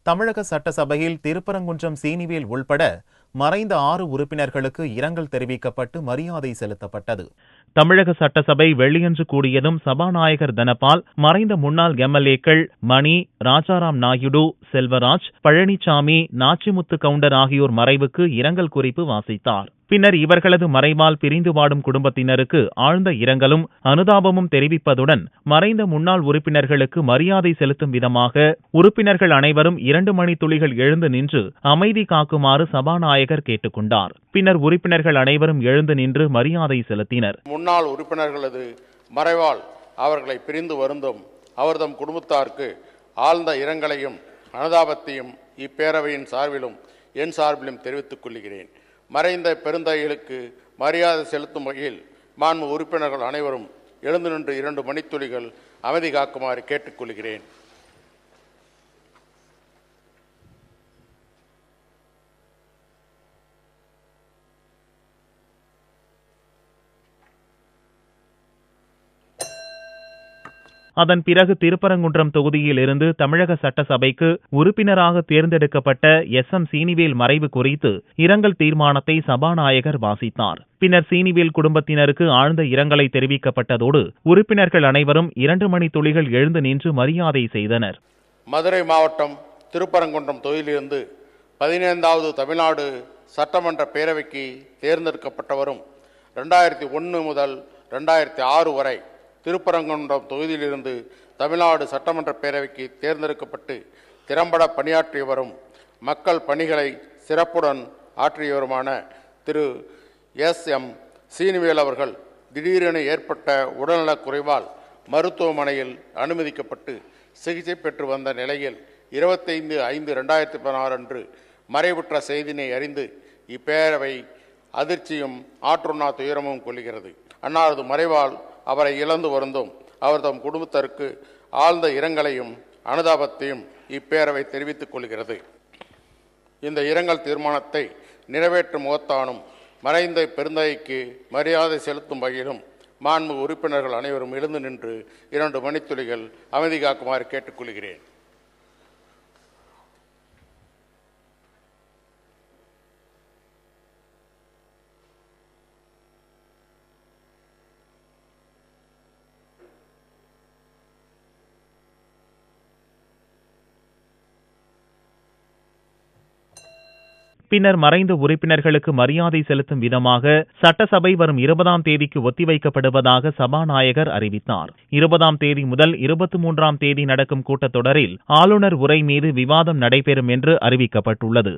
தமிழக சட்டசபையில் திருப்பரங்குன்றம் சீனிவேல் உள்பட மறைந்த 6 உறுப்பினர்களுக்கு இரங்கல் தெரிவிக்கப்பட்டு மரியாதை செலுத்தப்பட்டது. தமிழக சட்டசபை வெள்ளியன்று கூடியதும் சபாநாயகர் தனபால் மறைந்த முன்னாள் எம்எல்ஏக்கள் மணி, ராஜாராம் நாயுடு, செல்வராஜ், பழனிசாமி, நாச்சிமுத்து கவுண்டர் ஆகியோர் மறைவுக்கு இரங்கல் குறிப்பு வாசித்தார். பின்னர் இவர்களது மறைவால் பிரிந்து வாடும் குடும்பத்தினருக்கு ஆழ்ந்த இரங்கலும் அனுதாபமும் தெரிவிப்பதுடன் மறைந்த முன்னாள் உறுப்பினர்களுக்கு மரியாதை செலுத்தும் விதமாக உறுப்பினர்கள் அனைவரும் 2 மணித்துளிகள் எழுந்து நின்று அமைதி காக்குமாறு சபாநாயகர் கேட்டுக்கொண்டார். பின்னர் உறுப்பினர்கள் அனைவரும் எழுந்து நின்று மரியாதை செலுத்தினர். முன்னாள் உறுப்பினர்களது மறைவால் அவர்களை பிரிந்து வருந்தும் அவர்தம் குடும்பத்தாருக்கு ஆழ்ந்த இரங்கலையும் அனுதாபத்தையும் இப்பேரவையின் சார்பிலும் என் சார்பிலும் தெரிவித்துக் கொள்கிறேன். மறைந்த பெருந்தகைகளுக்கு மரியாதை செலுத்தும் வகையில் மாண்பு உறுப்பினர்கள் அனைவரும் எழுந்து நின்று 2 மணித்துளிகள் அமைதி காக்குமாறு கேட்டுக்கொள்கிறேன். அதன் பிறகு திருப்பரங்குன்றம் தொகுதியில் இருந்து தமிழக சட்டசபைக்கு உறுப்பினராக தேர்ந்தெடுக்கப்பட்ட சீனிவேல் மறைவு குறித்து இரங்கல் தீர்மானத்தை சபாநாயகர் வாசித்தார். பின்னர் சீனிவேல் குடும்பத்தினருக்கு ஆழ்ந்த இரங்கலை தெரிவிக்கப்பட்டதோடு உறுப்பினர்கள் அனைவரும் 2 மணித்துளிகள் எழுந்து நின்று மரியாதை செய்தனர். மதுரை மாவட்டம் திருப்பரங்குன்றம் தொகுதியிலிருந்து 15வது தமிழ்நாடு சட்டமன்ற பேரவைக்கு தேர்ந்தெடுக்கப்பட்டவரும் 2001 முதல் 2006 வரை திருப்பரங்குன்றம் தொகுதியிலிருந்து தமிழ்நாடு சட்டமன்ற பேரவைக்கு தேர்ந்தெடுக்கப்பட்டு திறம்பட பணியாற்றியவரும் மக்கள் பணிகளை சிறப்புடன் ஆற்றியவருமான திரு சீனிவேல் அவர்கள் திடீரென ஏற்பட்ட உடல்நலக் குறைவால் மருத்துவமனையில் அனுமதிக்கப்பட்டு சிகிச்சை பெற்று வந்த நிலையில் 25/5/2016 அன்று மறைவுற்ற செய்தினை அறிந்து இப்பேரவை அதிர்ச்சியும் ஆற்றுண்ணா துயரமும் கொள்கிறது. அன்னாரது மறைவால் அவரை இழந்து வருந்தும் அவர்தம் குடும்பத்திற்கு ஆழ்ந்த இரங்கலையும் அனுதாபத்தையும் இப்பேரவை தெரிவித்துக் கொள்கிறது. இந்த இரங்கல் தீர்மானத்தை நிறைவேற்றும் முகத்தானும் மறைந்த பெருந்தகைக்கு மரியாதை செலுத்தும் வகையிலும் மாண்பு உறுப்பினர்கள் அனைவரும் எழுந்து நின்று 2 மணித்துளிகள் அமைதி காக்குமாறு கேட்டுக்கொள்கிறேன். பின்னர் மறைந்த உறுப்பினர்களுக்கு மரியாதை செலுத்தும் விதமாக சட்டசபை வரும் 20ஆம் தேதிக்கு ஒத்திவைக்கப்படுவதாக சபாநாயகர் அறிவித்தார். 20ஆம் தேதி முதல் 23ஆம் தேதி நடக்கும் கூட்டத்தொடரில் ஆளுநர் உரை மீது விவாதம் நடைபெறும் என்று அறிவிக்கப்பட்டுள்ளது.